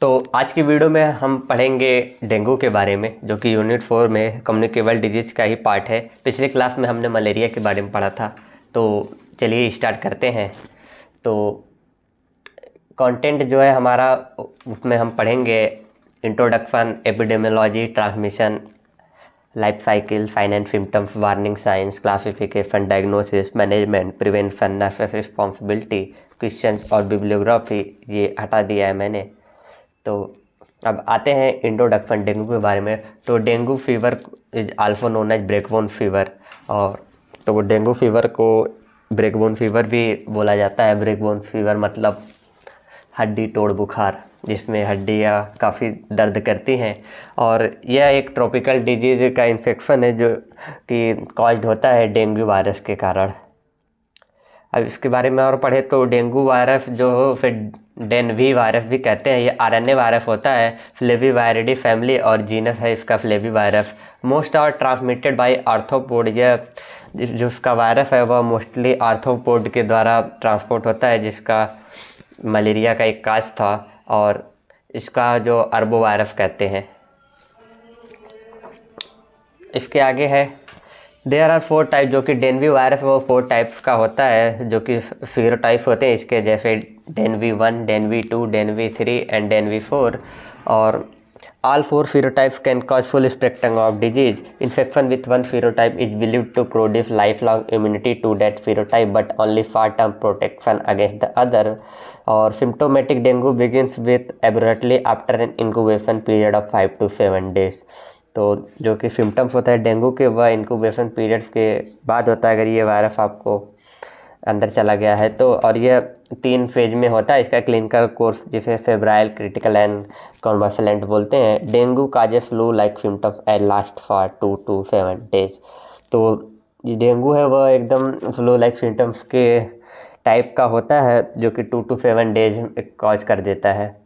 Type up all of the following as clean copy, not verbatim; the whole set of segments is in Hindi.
तो आज की वीडियो में हम पढ़ेंगे डेंगू के बारे में, जो कि यूनिट 4 में कम्युनिकेबल डिजीज़ का ही पार्ट है। पिछले क्लास में हमने मलेरिया के बारे में पढ़ा था। तो चलिए स्टार्ट करते हैं। तो कंटेंट जो है हमारा, उसमें हम पढ़ेंगे introduction, epidemiology, transmission, life cycle, sign and symptoms, warning signs, classification, diagnosis, management, prevention, nurses responsibility, questions और बिब्लियोग्राफी। ये हटा दिया है मैंने। तो अब आते हैं इंट्रोडक्शन डेंगू के बारे में। तो dengue fever is also known as breakbone fever. और तो डेंगू फीवर को ब्रेकबोन फीवर भी बोला जाता है। ब्रेकबोन फीवर मतलब हड्डी तोड़ बुखार, जिसमें हड्डियाँ काफ़ी दर्द करती हैं। और यह एक ट्रॉपिकल डिजीज़ का इन्फेक्शन है जो कि कॉज्ड होता है डेंगू वायरस के कारण। अब इसके बारे में और पढ़े तो डेंगू वायरस जो हो, फिर डेनवी वायरस भी कहते हैं, ये आरएनए वायरस होता है। फ्लेविवायरिडी फैमिली और जीनस है इसका flavivirus. Most are transmitted by arthropod. यह जो इसका वायरस है वह मोस्टली आर्थ्रोपोड के द्वारा ट्रांसपोर्ट होता है, जिसका मलेरिया का एक काज था। और इसका जो अरबो वायरस कहते हैं। इसके आगे है देयर आर 4 टाइप, जो कि डेनवी वायरस वो 4 टाइप्स का होता है, जो कि सीरोटाइप्स होते हैं इसके, जैसे डेनवी 1, डेनवी 2, डेनवी 3 एंड डेनवी 4। और all 4 serotypes can cause full spectrum of disease. Infection with one serotype is believed to produce lifelong immunity to that serotype, but only short-term protection against the other. और symptomatic dengue begins with abruptly after an incubation period of 5 to 7 days. तो जो कि सिम्टम्स होता है डेंगू के, वह इंक्यूबेशन पीरियड्स के बाद होता है, अगर ये वायरस आपको अंदर चला गया है तो। और यह 3 फेज में होता है इसका क्लिनिकल कोर्स, जिसे फेब्राइल, क्रिटिकल एंड कॉन्वालेसेंट बोलते हैं। Dengue causes flu like symptoms and last for 2 to 7 days। तो ये डेंगू है वह एकदम फ्लू लाइक सिम्टम्स के टाइप का होता है, जो कि 2 to 7 days कॉज कर देता है।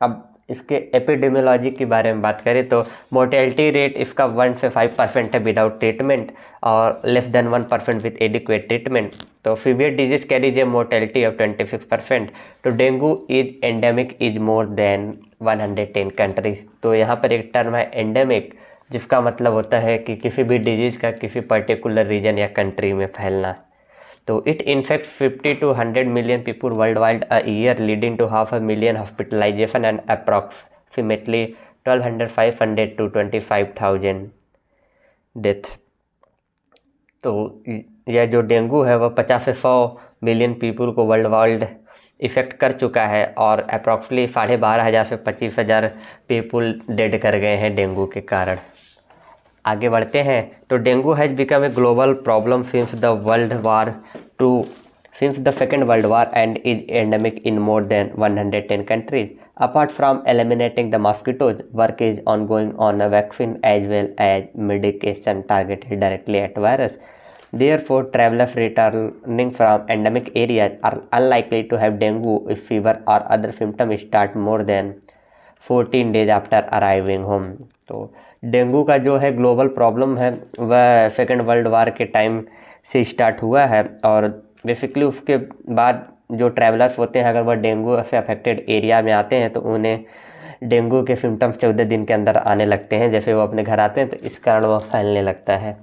अब इसके एपिडेमियोलॉजी के बारे में बात करें तो मोर्टेलिटी रेट इसका 1 से 5% है विदाउट ट्रीटमेंट, और less than 1% with adequate treatment. तो severe disease carries a mortality of 26%। तो dengue is endemic is more than 110 countries. तो यहाँ पर एक टर्म है एंडेमिक, जिसका मतलब होता है कि किसी भी डिजीज़ का किसी पर्टिकुलर रीजन या कंट्री में फैलना। तो it infects 50 to 100 million people worldwide a year, leading to 500,000 hospitalization and approximately 12,500 to 25,000 death। तो यह जो डेंगू है वह 50 से 100 मिलियन पीपल को वर्ल्ड वाइड इफ़ेक्ट कर चुका है, और अप्रॉक्सीमेटली 12,500 से 25,000 पीपल डेड कर गए हैं डेंगू के कारण। आगे बढ़ते हैं तो dengue has become a global problem since the second world war and is endemic in more than 110 countries. Apart from eliminating the mosquitoes, work is ongoing on a vaccine as well as medication targeted directly at virus. Therefore, travelers returning from endemic areas are unlikely to have dengue if fever or other symptoms start more than 14 days after arriving home। तो डेंगू का जो है ग्लोबल प्रॉब्लम है वह सेकेंड वर्ल्ड वार के टाइम से स्टार्ट हुआ है, और बेसिकली उसके बाद जो ट्रैवलर्स होते हैं, अगर वह डेंगू से अफेक्टेड एरिया में आते हैं तो उन्हें डेंगू के सिम्टम्स 14 दिन के अंदर आने लगते हैं। जैसे वो अपने घर आते हैं तो इस कारण वह फैलने लगता है।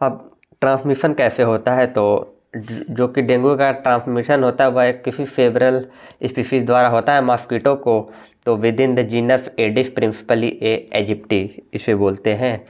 अब ट्रांसमिशन कैसे होता है, तो जो कि डेंगू का ट्रांसमिशन होता है वह एक किसी फेवरल स्पीसीज द्वारा होता है, मॉस्किटो को। तो with in the genus Aedes principally A aegypti इसे बोलते हैं।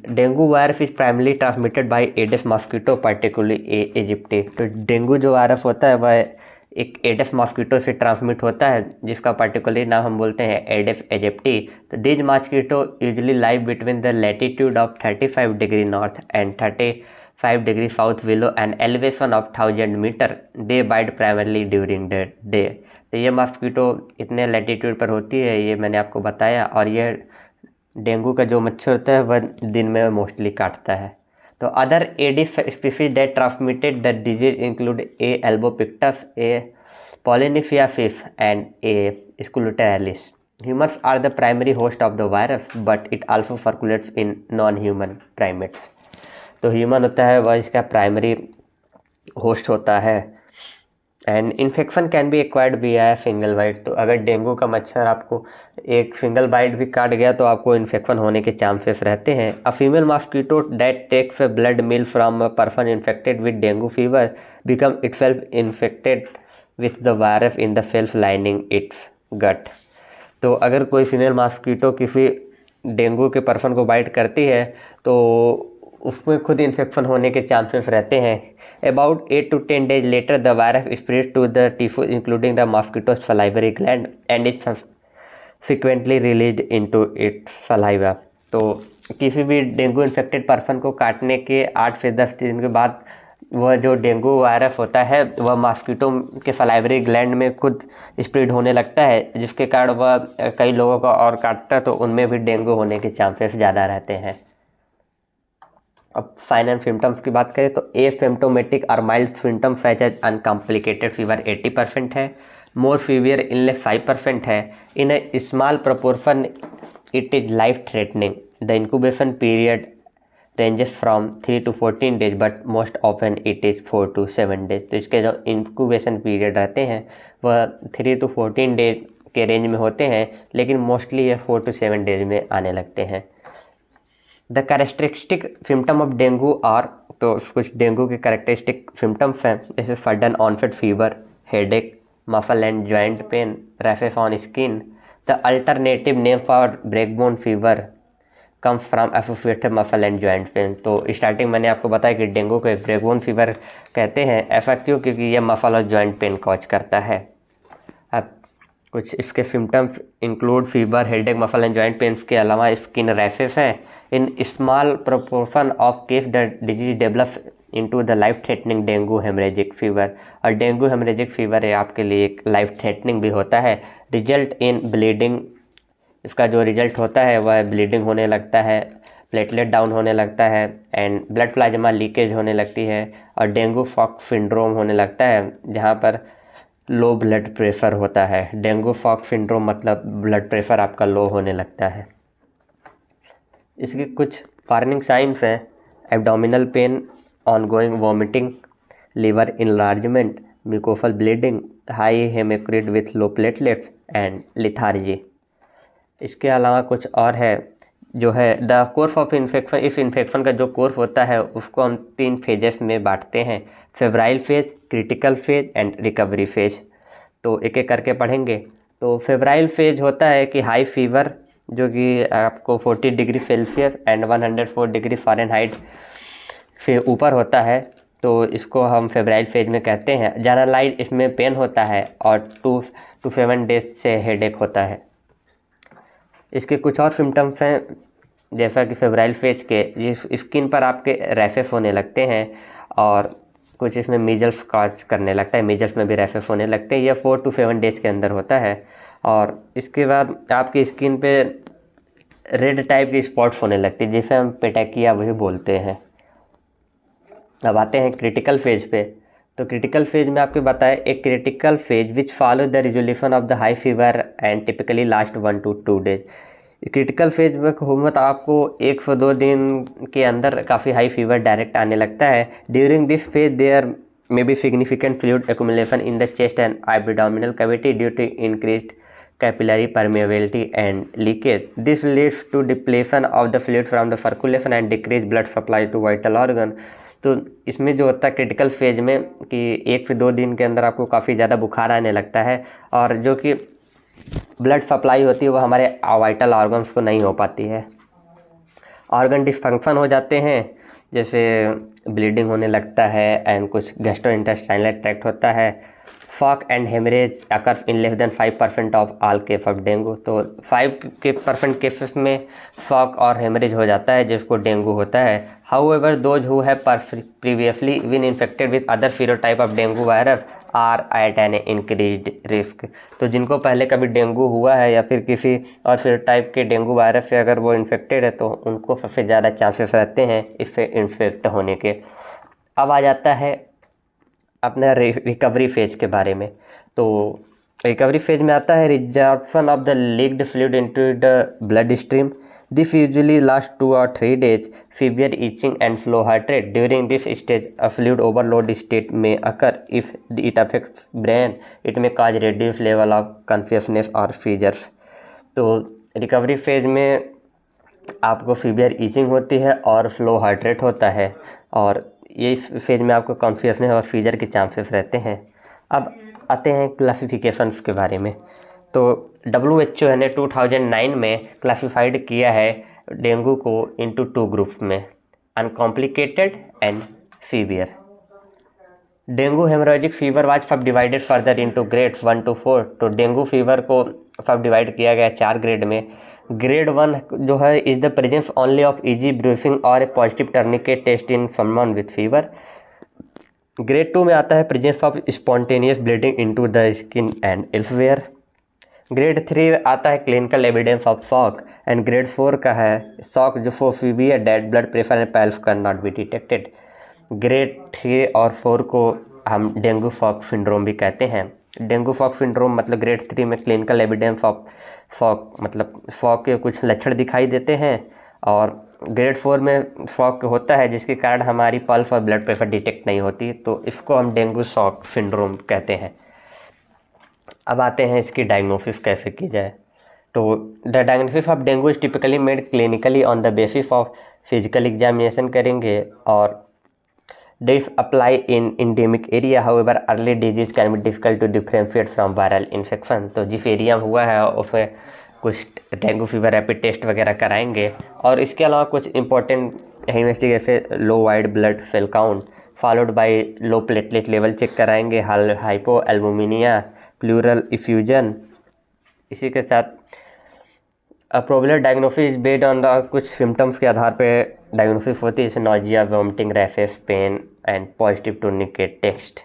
Dengue virus is primarily transmitted by Aedes mosquito, particularly A aegypti. तो डेंगू जो वायरस होता है वह एक एडिस मॉस्किटो से ट्रांसमिट होता है, जिसका पर्टिकुलर नाम हम बोलते हैं एडिस एजिप्टी। तो this mosquito usually live between the latitude of 35 degree north and 35 degree south below an elevation of 1000 metre. They bite primarily during the day. तो ये मॉस्किटो इतने लैटिट्यूड पर होती है, ये मैंने आपको बताया। और ये डेंगू का जो मच्छर होता है वह दिन में मोस्टली काटता है। तो other Aedes species that transmitted the disease include A albopictus, A polynesiensis and A scutellaris. Humans are the primary host of the virus, but it also circulates in non-human primates। तो ह्यूमन होता है वह इसका प्राइमरी होस्ट होता है, and infection can be acquired विया सिंगल बाइट। तो अगर डेंगू का मच्छर आपको एक सिंगल बाइट भी काट गया तो आपको इन्फेक्शन होने के चांसेस रहते हैं। A female mosquito that takes a blood meal from a person infected with dengue fever become itself infected with the virus in the self lining its gut. तो अगर कोई फीमेल मॉस्किटो किसी डेंगू के पर्सन को बाइट करती है तो उसमें खुद इन्फेक्शन होने के चांसेस रहते हैं। About 8 to 10 days later the virus spread to the tissue including the mosquitoes salivary gland and it subsequently release into its saliva. तो किसी भी डेंगू इन्फेक्टेड पर्सन को काटने के 8 से 10 दिन के बाद वह जो डेंगू वायरस होता है वह मॉस्किटो के सलाइवरी ग्लैंड में खुद स्प्रेड होने लगता है, जिसके कारण वह कई लोगों को और काटता है तो उनमें भी डेंगू होने के चांसेस ज़्यादा रहते हैं। अब साइन एंड सिम्टम्स की बात करें तो एसिम्प्टोमेटिक और mild symptoms such as uncomplicated fever 80% है, मोर फीवियर इलनेस 5% है। In a small proportion it is life threatening. The incubation period ranges from 3 to 14 days but most often it is 4 to 7 days। तो इसके जो इंक्यूबेशन पीरियड रहते हैं वह 3 to 14 days के रेंज में होते हैं, लेकिन मोस्टली ये 4 to 7 days में आने लगते हैं। The characteristic symptom of dengue are, तो कुछ डेंगू के कैरेक्टरिस्टिक सिम्टम्स हैं जैसे sudden onset fever, headache, muscle and joint pain, rashes on skin. The alternative name for breakbone fever comes from associated muscle and joint pain. तो स्टार्टिंग मैंने आपको बताया कि डेंगू को ब्रेकबोन फीवर कहते हैं, ऐसा क्यों? क्योंकि यह मसल और जॉइंट पेन कॉज करता है। अब कुछ इसके symptoms include fever, headache, muscle and joint pains के अलावा स्किन रैशेस हैं। In small proportion of case the disease develop into the life threatening dengue haemorrhagic fever. और डेंगू हेमरेजिक फीवर है आपके लिए एक लाइफ थ्रेटनिंग भी होता है। रिजल्ट इन ब्लीडिंग, इसका जो रिजल्ट होता है वह ब्लीडिंग होने लगता है, प्लेटलेट डाउन होने लगता है एंड ब्लड प्लाज्मा लीकेज होने लगती है और डेंगू फॉक्स सिंड्रोम होने लगता है जहाँ पर लो ब्लड प्रेशर होता है। डेंगू फॉक्स सिंड्रोम मतलब ब्लड प्रेशर आपका लो होने लगता है। इसके कुछ वार्निंग साइंस हैं: abdominal pain, ongoing vomiting, liver enlargement, mucosal bleeding, high haematocrit with low platelets and lethargy. इसके अलावा कुछ और है जो है द कोर्स ऑफ इन्फेक्शन। इस इन्फेक्शन का जो कोर्स होता है उसको हम 3 फेजेस में बांटते हैं: febrile phase, critical phase and recovery phase. तो एक एक करके पढ़ेंगे। तो फेब्राइल फेज होता है कि हाई फीवर जो कि आपको 40 degree Celsius and 104 degree Fahrenheit से ऊपर होता है, तो इसको हम फेब्राइल फेज में कहते हैं। जनरलाइज इसमें पेन होता है और 2 to 7 days से हेडेक होता है। इसके कुछ और सिम्टम्स हैं जैसा कि फेब्राइल फेज के ये स्किन पर आपके रैशेस होने लगते हैं और कुछ इसमें मीजल्स कॉज करने लगता है, मीजल्स में भी रैशेस होने लगते हैं। यह 4 to 7 days के अंदर होता है। और इसके बाद आपकी स्किन पे रेड टाइप की स्पॉट्स होने लगती है जिसे हम पेटैकिया वही बोलते हैं। अब आते हैं क्रिटिकल फेज पे। तो क्रिटिकल फेज में आपको बताया एक critical phase which follow the resolution of the high fever and typically last 1 to 2 days। Critical phase में हुकूमत आपको 1 से 2 दिन के अंदर काफ़ी हाई फीवर डायरेक्ट आने लगता है। During this phase there may be significant fluid accumulation in the chest and abdominal cavity due to increased capillary permeability and leakage. This leads to depletion of the fluid from the circulation and decreased blood supply to vital organ। तो इसमें जो होता है क्रिटिकल फेज में कि 1 से 2 दिन के अंदर आपको काफ़ी ज़्यादा बुखार आने लगता है और जो कि ब्लड सप्लाई होती है वो हमारे वाइटल ऑर्गन्स को नहीं हो पाती है। ऑर्गन डिसफंक्शन हो जाते हैं जैसे ब्लीडिंग होने लगता है एंड कुछ गैस्ट्रोइंटेस्टाइनल ट्रैक्ट होता है। फॉक and haemorrhage occurs in less than 5% of all case of dengue. तो 5% केसेस में फॉक और हेमरेज हो जाता है जिसको डेंगू होता है। However those who have previously been infected with other serotype of dengue virus are at an increased risk. तो जिनको पहले कभी डेंगू हुआ है या फिर किसी और सीरोटाइप के डेंगू वायरस से अगर वो इन्फेक्टेड है तो उनको सबसे ज़्यादा चांसेस रहते हैं इससे इन्फेक्ट होने के। अब आ जाता है अपना रिकवरी फेज के बारे में। तो रिकवरी फेज में आता है resorption of the leaked fluid into the blood stream, This usually lasts 2 or 3 days. Severe itching and slow heart rate. During this stage, a fluid overload state may occur. If it affects brain, it may cause reduced level of consciousness or seizures. तो रिकवरी फेज में आपको सीवियर ईचिंग होती है और स्लो हार्ट रेट होता है, और ये फेज में आपको कॉन्शियसनेस और सीजर के चांसेस रहते हैं। अब आते हैं क्लासिफिकेशंस के बारे में। तो WHO ने 2009 में क्लासिफाइड किया है डेंगू को इनटू 2 ग्रुप्स में, uncomplicated and severe. Dengue haemorrhagic fever was subdivided further into grades 1 to 4। तो डेंगू फीवर को सब डिवाइड किया गया 4 ग्रेड में। ग्रेड 1 जो है is the presence only of easy bruising और a positive tourniquet test in someone with fever. Grade 2 में आता है presence of spontaneous bleeding into the skin and elsewhere. Grade 3 आता है clinical evidence of shock, and grade 4 का है शॉक जो for severe dead blood pressure and pulse can not be detected. Grade 3 और 4 को हम डेंगू फॉक सिंड्रोम भी कहते हैं। डेंगू फॉक सिंड्रोम मतलब ग्रेड 3 में क्लिनिकल एविडेंस ऑफ फॉक मतलब फॉक के कुछ लक्षण दिखाई देते हैं, और ग्रेड 4 में फॉक होता है जिसके कारण हमारी पल्स और ब्लड प्रेशर डिटेक्ट नहीं होती, तो इसको हम डेंगू फॉक सिंड्रोम कहते हैं। अब आते हैं इसकी डायग्नोसिस कैसे की जाए। तो the diagnosis of dengue is typically made clinically on the basis of physical examination करेंगे, और this apply in endemic area. However early disease can be difficult to differentiate from viral infection. तो जिस एरिया में हुआ है उसमें कुछ डेंगू फीवर रैपिड टेस्ट वगैरह कराएंगे, और इसके अलावा कुछ important investigation low white blood cell count followed by low platelet level check कराएंगे, हाइपो एल्बुमिनिया, प्लूरल इफ्यूजन। इसी के साथ probable diagnosis based on the कुछ सिम्टम्स के आधार पे डायग्नोसिस होती है, जैसे nausea, vomiting, rashes, pain and positive tourniquet test.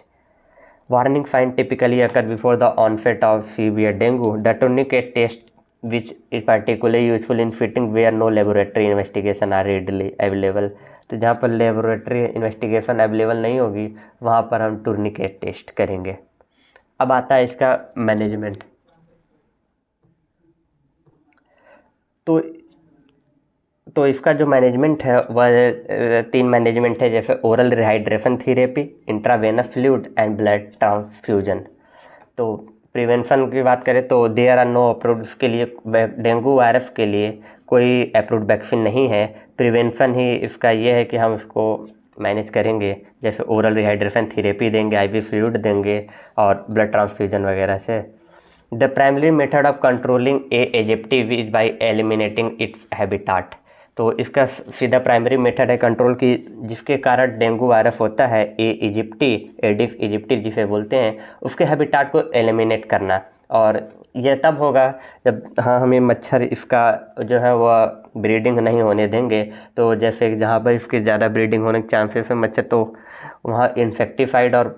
Warning sign typically occur before the onset of severe dengue. The tourniquet test which is particularly useful in fitting where no laboratory investigation are readily available. तो जहाँ पर लेबोरेटरी इन्वेस्टिगेशन अवेलेबल नहीं होगी वहाँ पर हम टूर्निकेट टेस्ट करेंगे। अब आता है इसका मैनेजमेंट। तो इसका जो मैनेजमेंट है वह 3 मैनेजमेंट है, जैसे oral rehydration therapy, intravenous fluid and blood transfusion. तो प्रिवेंशन की बात करें तो देयर आर नो अप्रूव्ड, इसके लिए डेंगू वायरस के लिए कोई अप्रूव्ड वैक्सीन नहीं है। प्रिवेंशन ही इसका ये है कि हम इसको मैनेज करेंगे, जैसे ओरल रिहाइड्रेशन थेरेपी देंगे, आईवी फ्लूइड देंगे और ब्लड ट्रांसफ्यूजन वगैरह से। The primary method of controlling A aegypti is by eliminating it's habitat. तो इसका सीधा प्राइमरी मेथड है कंट्रोल की, जिसके कारण डेंगू वायरस होता है ए इजिप्टी, एडिस इजिप्टी जिसे बोलते हैं, उसके हैबिटाट को एलिमिनेट करना। और यह तब होगा जब हमें मच्छर इसका जो है वह ब्रीडिंग नहीं होने देंगे। तो जैसे जहाँ पर इसके ज़्यादा ब्रीडिंग होने के चांसेस है मच्छर, तो वहाँ इंसेक्टिसाइड और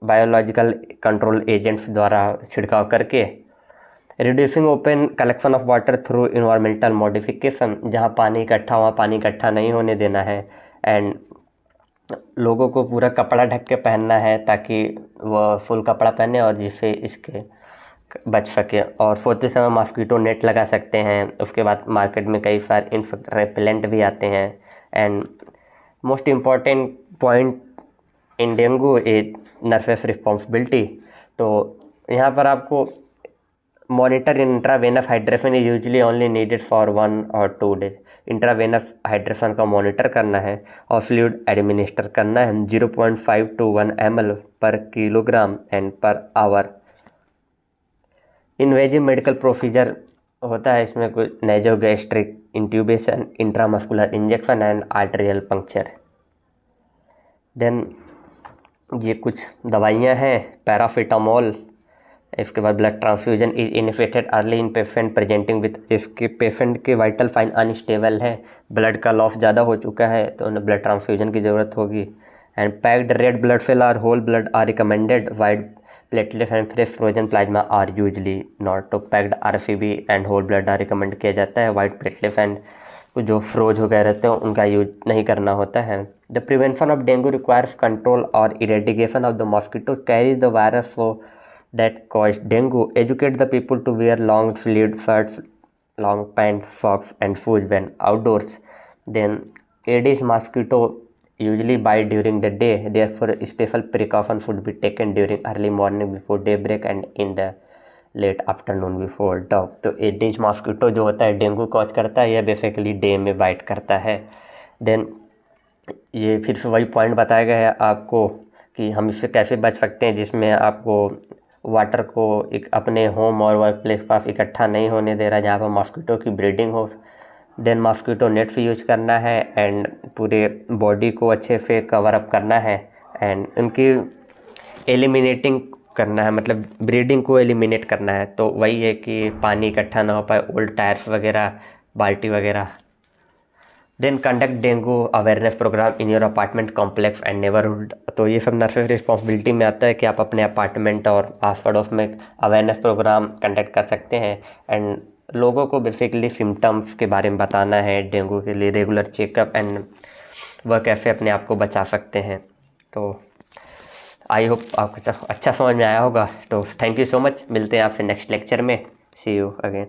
बायोलॉजिकल कंट्रोल एजेंट्स द्वारा छिड़काव करके। Reducing open collection of water through environmental modification, जहाँ पानी इकट्ठा वहाँ पानी इकट्ठा नहीं होने देना है। एंड लोगों को पूरा कपड़ा ढक के पहनना है ताकि वह फुल कपड़ा पहने और जिससे इसके बच सके। और सोते समय मॉस्किटो नेट लगा सकते हैं। उसके बाद मार्केट में कई सारे इन्फेक्ट रेपेलेंट भी आते हैं। And most important point in dengue is nurses responsibility. तो यहाँ पर आपको monitor intravenous hydration is usually only needed for 1 or 2 days। Intravenous hydration का मॉनिटर करना है और फ्लूइड एडमिनिस्टर करना है 0.5 to 1 ml per kilogram and per hour. Invasive medical procedure होता है, इसमें कोई nasogastric intubation, intramuscular injection and arterial puncture. Then ये कुछ दवाइयाँ हैं, पैरासीटामोल। इसके बाद blood transfusion is initiated early in patient presenting with, जिसके पेशेंट के वाइटल साइन अनस्टेबल है, ब्लड का लॉस ज़्यादा हो चुका है तो उन्हें ब्लड ट्रांसफ्यूजन की ज़रूरत होगी। And packed red blood cell और whole blood are recommended, white platelet and fresh frozen plasma are usually not. तो packed RCB and whole blood are recommend किया जाता है, वाइट प्लेटलेट एंड जो फ्रोज हो गए रहते हैं उनका यूज नहीं करना होता है। The prevention of dengue requires control और eradication of the mosquito carries the virus that caused dengue। Educate the people to wear long sleeved shirts long pants, socks and shoes when outdoors. Then Aedes mosquito usually bite during the day, therefore special precaution should be taken during early morning before daybreak and in the late afternoon before dusk. तो एडिस मॉस्किटो जो होता है डेंगू कॉज करता है, यह बेसिकली डे में बाइट करता है। देन ये फिर से वही पॉइंट बताया गया है आपको कि हम इससे कैसे बच सकते हैं, जिसमें आपको वाटर को एक अपने होम और वर्क प्लेस पर इकट्ठा नहीं होने दे रहा जहाँ पर मॉस्किटो की ब्रीडिंग हो। देन मॉस्किटो नेट्स यूज करना है एंड पूरे बॉडी को अच्छे से कवर अप करना है एंड उनकी एलिमिनेटिंग करना है, मतलब ब्रीडिंग को एलिमिनेट करना है। तो वही है कि पानी इकट्ठा ना हो पाए, ओल्ड टायर्स वगैरह, बाल्टी वगैरह। Then conduct dengue awareness programme in your apartment complex and neighbourhood. तो ये सब नर्सेस रिस्पॉन्सिबिलिटी में आता है कि आप अपने अपार्टमेंट और आस पड़ोस में अवेयरनेस प्रोग्राम कंडक्ट कर सकते हैं एंड लोगों को बेसिकली सिम्टम्स के बारे में बताना है डेंगू के लिए, रेगुलर चेकअप एंड वह कैसे अपने आप को बचा सकते हैं। तो आई होप आपको अच्छा समझ में आया होगा। तो थैंक यू सो मच, मिलते हैं आपसे नेक्स्ट लेक्चर में। सी यू अगेन।